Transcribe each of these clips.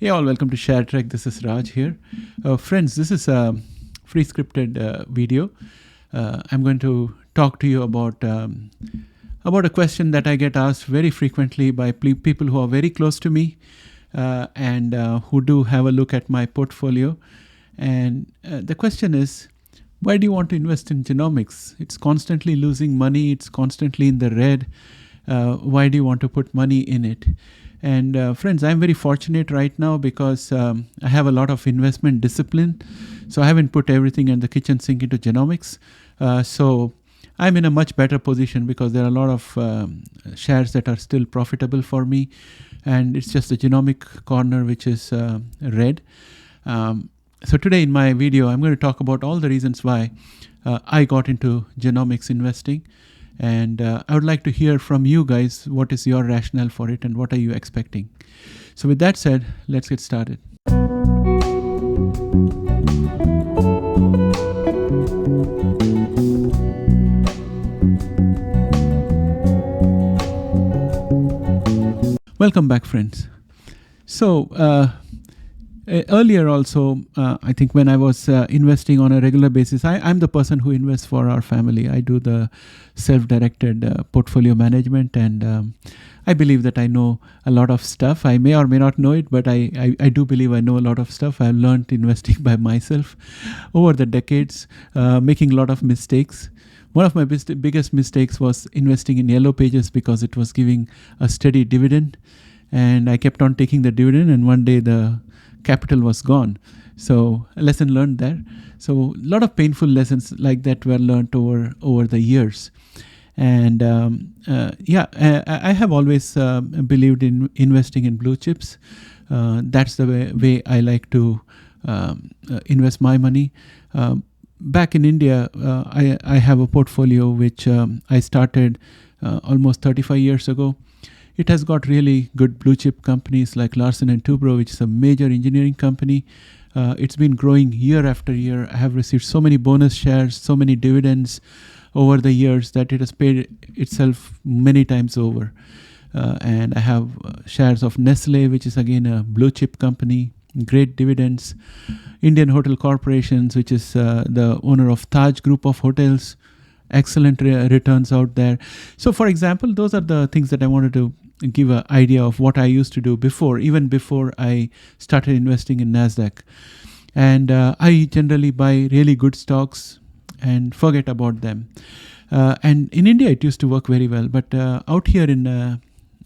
Hey all, welcome to ShareTrack. This is Raj here. Friends, this is a free scripted video. I'm going to talk to you about a question that I get asked very frequently by people who are very close to me and who do have a look at my portfolio. And the question is, why do you want to invest in genomics? It's constantly losing money. It's constantly in the red. Why do you want to put money in it? And friends, I'm very fortunate right now because I have a lot of investment discipline. So I haven't put everything in the kitchen sink into genomics. So I'm in a much better position because there are a lot of shares that are still profitable for me. And it's just the genomic corner which is red. So today in my video, I'm going to talk about all the reasons why I got into genomics investing. And I would like to hear from you guys, what is your rationale for it and what are you expecting? So with that said, let's get started. Welcome back, friends. So earlier also, I think when I was investing on a regular basis, I'm the person who invests for our family. I do the self-directed portfolio management, and I believe that I know a lot of stuff. I may or may not know it, but I do believe I know a lot of stuff. I've learned investing by myself over the decades, making a lot of mistakes. One of my biggest mistakes was investing in Yellow Pages because it was giving a steady dividend, and I kept on taking the dividend, and one day the capital was gone. So a lesson learned there. So a lot of painful lessons like that were learned over the years. And I have always believed in investing in blue chips. That's the way I like to invest my money. Back in India, I have a portfolio which I started almost 35 years ago. It has got really good blue chip companies like Larsen & Toubro, which is a major engineering company. It's been growing year after year. I have received so many bonus shares, so many dividends over the years that it has paid itself many times over. And I have shares of Nestle, which is again a blue chip company, great dividends. Indian Hotel Corporations, which is the owner of Taj Group of Hotels, excellent returns out there. So for example, those are the things that I wanted to give an idea of what I used to do even before I started investing in NASDAQ. And I generally buy really good stocks and forget about them. And in India, it used to work very well. But out here in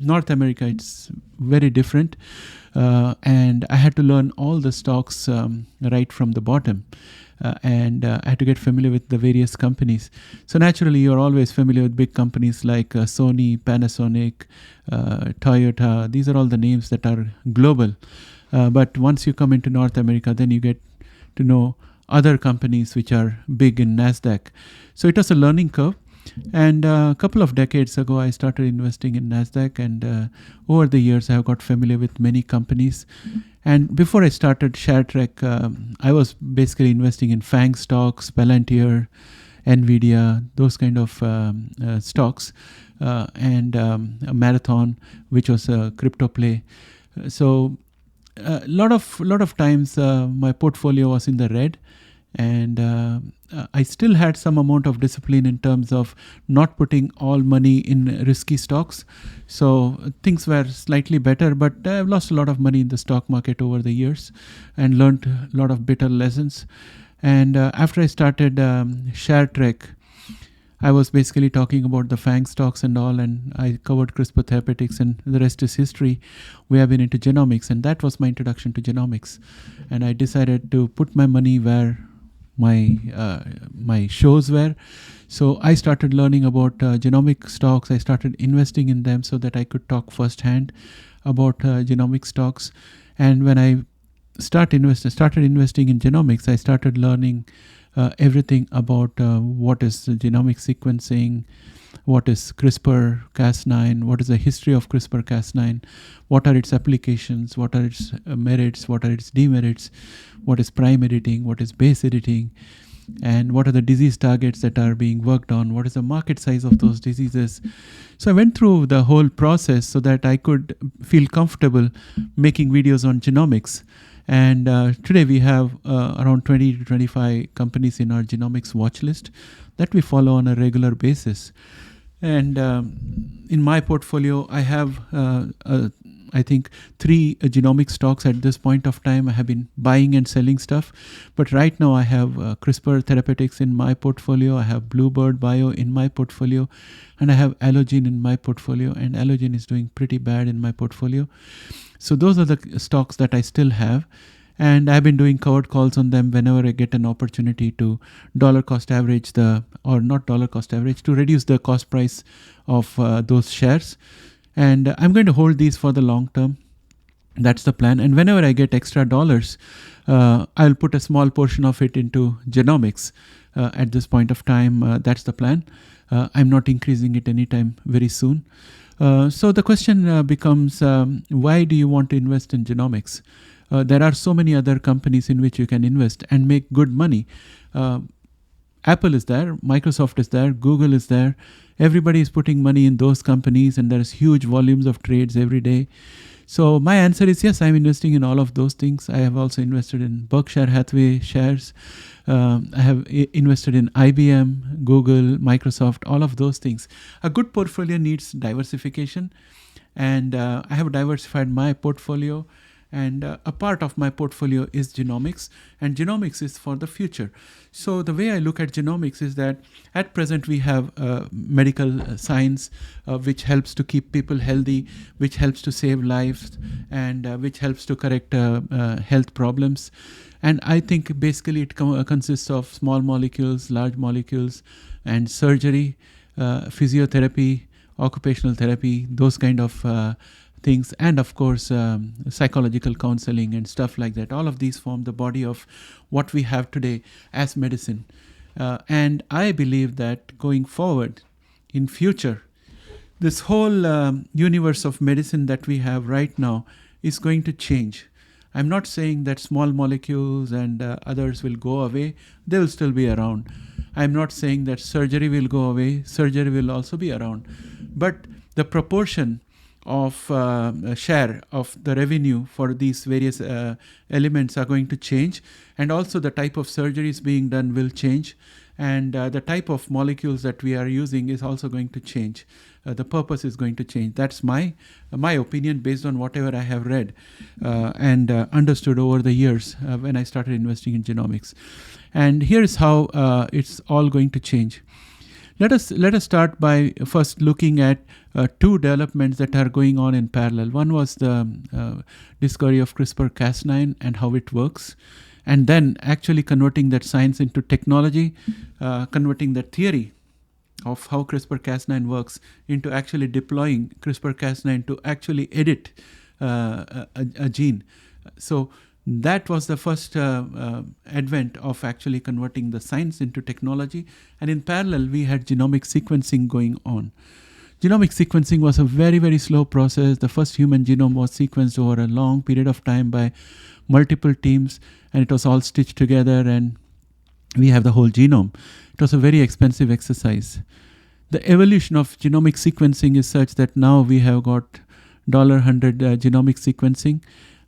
North America, it's very different. And I had to learn all the stocks right from the bottom. And I had to get familiar with the various companies. So naturally, you're always familiar with big companies like Sony, Panasonic, Toyota. These are all the names that are global. But once you come into North America, then you get to know other companies which are big in NASDAQ. So it was a learning curve. And a couple of decades ago, I started investing in NASDAQ. And over the years, I have got familiar with many companies. And before I started ShareTrack, I was basically investing in FANG stocks, Palantir, NVIDIA, those kind of stocks, and a Marathon, which was a crypto play. So a lot of times my portfolio was in the red, and I still had some amount of discipline in terms of not putting all money in risky stocks. So things were slightly better, but I've lost a lot of money in the stock market over the years and learned a lot of bitter lessons. And after I started ShareTrack, I was basically talking about the FANG stocks and all, and I covered CRISPR Therapeutics, and the rest is history. We have been into genomics, and that was my introduction to genomics. And I decided to put my money where my shows were. So I started learning about genomic stocks. I started investing in them so that I could talk firsthand about genomic stocks. And when I started investing in genomics, I started learning everything about what is genomic sequencing, what is CRISPR-Cas9, what is the history of CRISPR-Cas9, what are its applications, what are its merits, what are its demerits, what is prime editing, what is base editing. and what are the disease targets that are being worked on, what is the market size of those diseases. So I went through the whole process so that I could feel comfortable making videos on genomics. And today we have around 20 to 25 companies in our genomics watch list that we follow on a regular basis. And in my portfolio, I have, I think, 3 genomic stocks at this point of time. I have been buying and selling stuff. But right now I have CRISPR Therapeutics in my portfolio. I have Bluebird Bio in my portfolio. And I have Allogene in my portfolio. And Allogene is doing pretty bad in my portfolio. So those are the stocks that I still have. And I've been doing covered calls on them whenever I get an opportunity to dollar cost average to reduce the cost price of those shares. And I'm going to hold these for the long term. That's the plan. And whenever I get extra dollars, I'll put a small portion of it into genomics. At this point of time, that's the plan. I'm not increasing it anytime very soon. So the question becomes, why do you want to invest in genomics? There are so many other companies in which you can invest and make good money. Apple is there, Microsoft is there, Google is there. Everybody is putting money in those companies, and there's huge volumes of trades every day. So my answer is yes, I'm investing in all of those things. I have also invested in Berkshire Hathaway shares. I have invested in IBM, Google, Microsoft, all of those things. A good portfolio needs diversification, and I have diversified my portfolio. And a part of my portfolio is genomics, and genomics is for the future. So the way I look at genomics is that at present we have medical science, which helps to keep people healthy, which helps to save lives, and which helps to correct health problems. And I think basically it consists of small molecules, large molecules, and surgery, physiotherapy, occupational therapy, those kind of things, and of course psychological counseling and stuff like that. All of these form the body of what we have today as medicine. And I believe that going forward in future, this whole universe of medicine that we have right now is going to change. I'm not saying that small molecules and others will go away. They will still be around. I'm not saying that surgery will go away. Surgery will also be around. But the proportion of share of the revenue for these various elements are going to change, and also the type of surgeries being done will change, and the type of molecules that we are using is also going to change. The purpose is going to change. That's my opinion based on whatever I have read and understood over the years when I started investing in genomics. And here's how it's all going to change. Let us start by first looking at 2 developments that are going on in parallel. One was the discovery of CRISPR-Cas9 and how it works, and then actually converting that science into technology, converting that theory of how CRISPR-Cas9 works into actually deploying CRISPR-Cas9 to actually edit a gene. So that was the first advent of actually converting the science into technology. And in parallel, we had genomic sequencing going on. Genomic sequencing was a very, very slow process. The first human genome was sequenced over a long period of time by multiple teams, and it was all stitched together, and we have the whole genome. It was a very expensive exercise. The evolution of genomic sequencing is such that now we have got $100 genomic sequencing.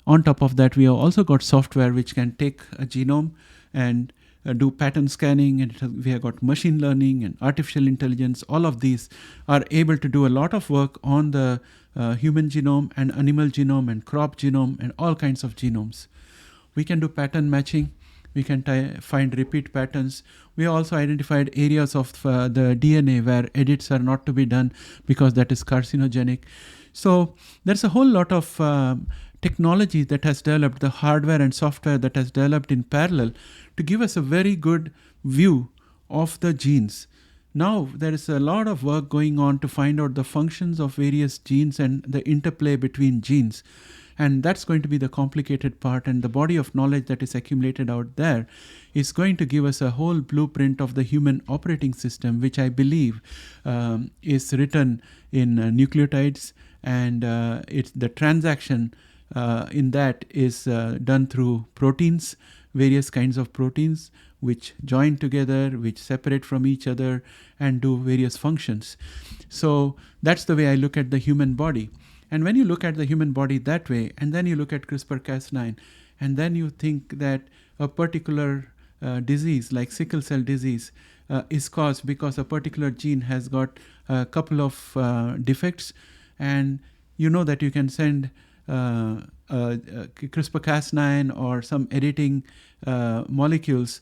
On top of that, we have also got software which can take a genome and do pattern scanning, and we have got machine learning and artificial intelligence. All of these are able to do a lot of work on the human genome and animal genome and crop genome and all kinds of genomes. We can do pattern matching. We can find repeat patterns. We also identified areas of the DNA where edits are not to be done because that is carcinogenic. So there's a whole lot of technology that has developed, the hardware and software that has developed in parallel to give us a very good view of the genes. Now there is a lot of work going on to find out the functions of various genes and the interplay between genes. And that's going to be the complicated part, and the body of knowledge that is accumulated out there is going to give us a whole blueprint of the human operating system, which I believe is written in nucleotides, and the transaction in that is done through proteins, various kinds of proteins which join together, which separate from each other and do various functions. So that's the way I look at the human body. And when you look at the human body that way, and then you look at CRISPR-Cas9, and then you think that a particular disease like sickle cell disease is caused because a particular gene has got a couple of defects, and you know that you can send CRISPR-Cas9 or some editing molecules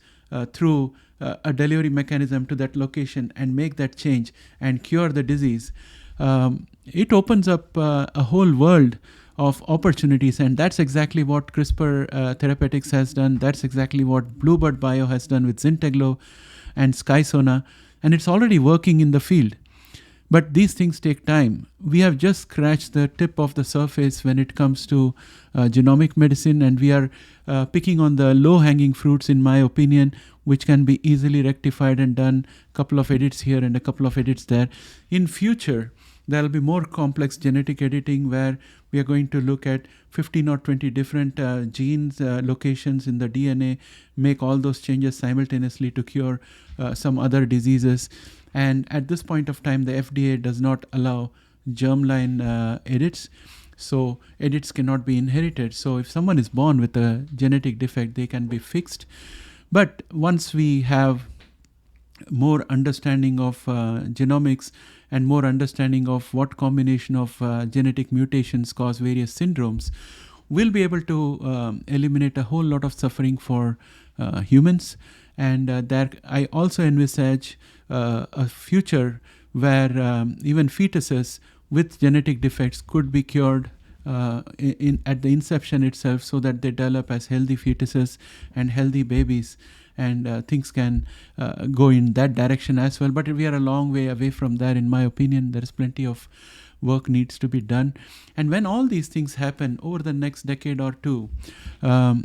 through a delivery mechanism to that location and make that change and cure the disease. It opens up a whole world of opportunities, and that's exactly what CRISPR Therapeutics has done. That's exactly what Bluebird Bio has done with Zynteglo and Skysona, and it's already working in the field. But these things take time. We have just scratched the tip of the surface when it comes to genomic medicine, and we are picking on the low-hanging fruits, in my opinion, which can be easily rectified and done. A couple of edits here and a couple of edits there. In future, there will be more complex genetic editing where we are going to look at 15 or 20 different genes, locations in the DNA, make all those changes simultaneously to cure some other diseases. And at this point of time, the FDA does not allow germline edits. So edits cannot be inherited. So if someone is born with a genetic defect, they can be fixed. But once we have more understanding of genomics and more understanding of what combination of genetic mutations cause various syndromes, we'll be able to eliminate a whole lot of suffering for humans. And that I also envisage a future where even fetuses with genetic defects could be cured at the inception itself, so that they develop as healthy fetuses and healthy babies, and things can go in that direction as well. But we are a long way away from that, in my opinion. There is plenty of work needs to be done. And when all these things happen over the next decade or two,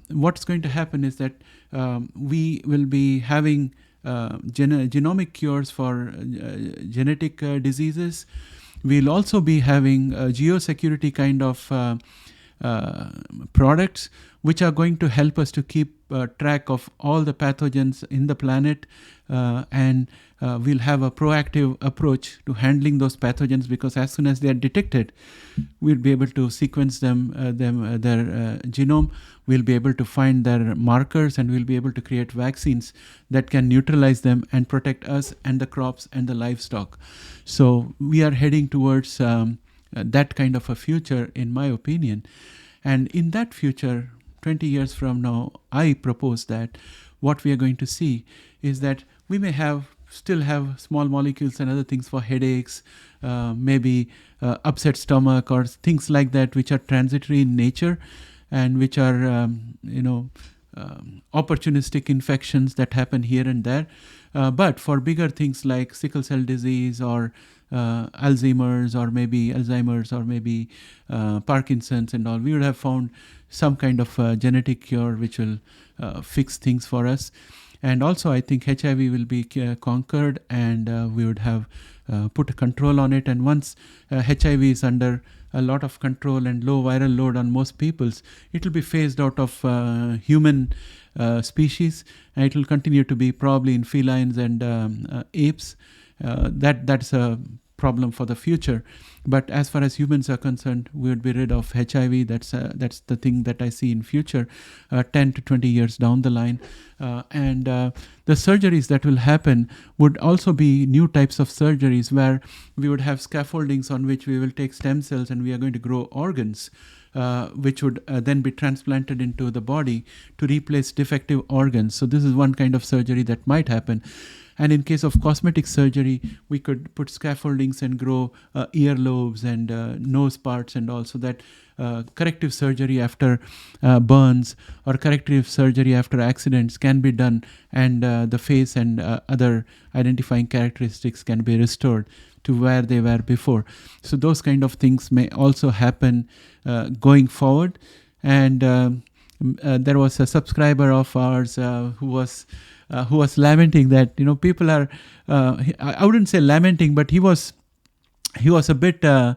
what's going to happen is that we will be having genomic cures for genetic diseases. We'll also be having geosecurity kind of products which are going to help us to keep track of all the pathogens in the planet, and we'll have a proactive approach to handling those pathogens, because as soon as they are detected, we'll be able to sequence their genome. We'll be able to find their markers, and we'll be able to create vaccines that can neutralize them and protect us and the crops and the livestock. So we are heading towards that kind of a future, in my opinion. And in that future, 20 years from now, I propose that what we are going to see is that we may still have small molecules and other things for headaches, maybe upset stomach or things like that, which are transitory in nature and which are, opportunistic infections that happen here and there. But for bigger things like sickle cell disease or Alzheimer's or maybe Parkinson's and all, we would have found some kind of genetic cure which will fix things for us. And also I think HIV will be conquered, and we would have put a control on it. And once HIV is under a lot of control and low viral load on most peoples, it will be phased out of human species, and it will continue to be probably in felines and apes. That's a problem for the future. But as far as humans are concerned, we would be rid of HIV. That's the thing that I see in future, 10 to 20 years down the line. And the surgeries that will happen would also be new types of surgeries where we would have scaffoldings on which we will take stem cells and we are going to grow organs, which would then be transplanted into the body to replace defective organs. So this is one kind of surgery that might happen. And in case of cosmetic surgery, we could put scaffoldings and grow earlobes and nose parts, and also that corrective surgery after burns or corrective surgery after accidents can be done, and the face and other identifying characteristics can be restored to where they were before. So those kind of things may also happen going forward. And there was a subscriber of ours who was lamenting that, people are, I wouldn't say lamenting, but he was he was a bit, I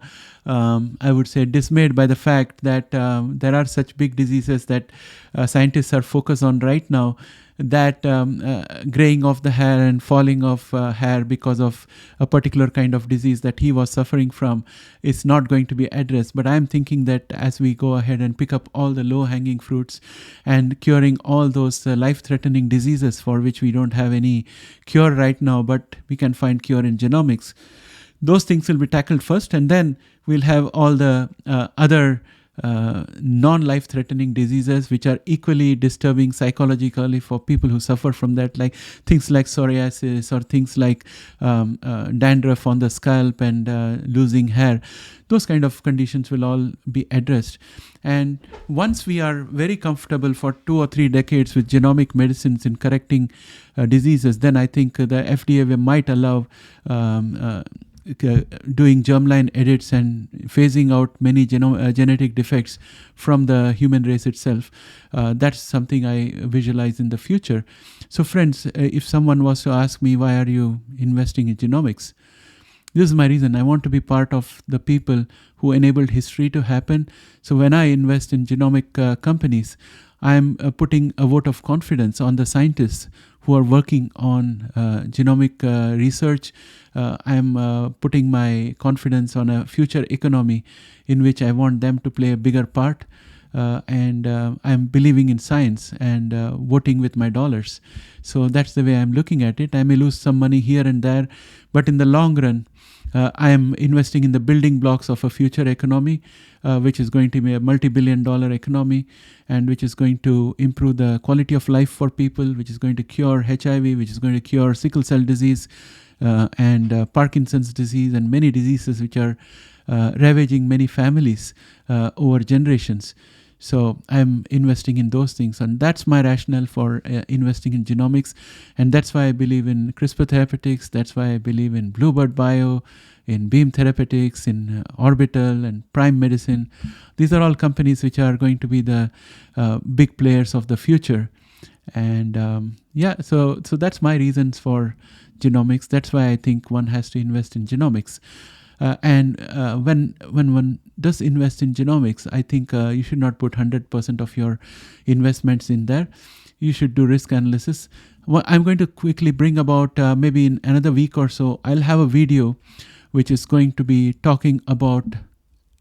would say, dismayed by the fact that there are such big diseases that scientists are focused on right now, that graying of the hair and falling of hair because of a particular kind of disease that he was suffering from is not going to be addressed. But I'm thinking that as we go ahead and pick up all the low-hanging fruits and curing all those life-threatening diseases for which we don't have any cure right now, but we can find cure in genomics, those things will be tackled first, and then we'll have all the other non-life-threatening diseases which are equally disturbing psychologically for people who suffer from that, like things like psoriasis or things like dandruff on the scalp and losing hair. Those kind of conditions will all be addressed. And once we are very comfortable for 2 or 3 decades with genomic medicines in correcting diseases, then I think the FDA might allow doing germline edits and phasing out many genetic defects from the human race itself. That's something I visualize in the future. So friends, if someone was to ask me, why are you investing in genomics? This is my reason. I want to be part of the people who enabled history to happen. So when I invest in genomic companies, I'm putting a vote of confidence on the scientists who are working on genomic research. I'm putting my confidence on a future economy in which I want them to play a bigger part. And I'm believing in science and voting with my dollars. So that's the way I'm looking at it. I may lose some money here and there, but in the long run, I am investing in the building blocks of a future economy, which is going to be a multi-billion-dollar economy, and which is going to improve the quality of life for people, which is going to cure HIV, which is going to cure sickle cell disease and Parkinson's disease, and many diseases which are ravaging many families over generations. So I'm investing in those things, and that's my rationale for investing in genomics. And that's why I believe in CRISPR therapeutics. That's why I believe in Bluebird Bio, in Beam Therapeutics, in Orbital and Prime Medicine. These are all companies which are going to be the big players of the future. And so that's my reasons for genomics. That's why I think one has to invest in genomics. And when one does invest in genomics, I think you should not put 100% of your investments in there. You should do risk analysis. Well, I'm going to quickly bring about maybe in another week or so, I'll have a video which is going to be talking about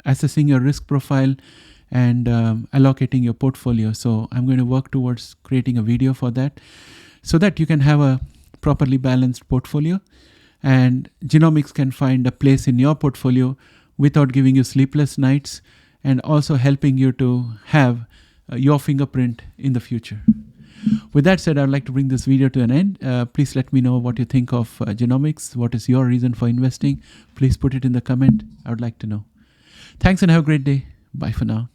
assessing your risk profile and allocating your portfolio. So I'm going to work towards creating a video for that so that you can have a properly balanced portfolio. And genomics can find a place in your portfolio without giving you sleepless nights, and also helping you to have your fingerprint in the future. With that said, I'd like to bring this video to an end. Please let me know what you think of genomics. What is your reason for investing? Please put it in the comment. I would like to know. Thanks and have a great day. Bye for now.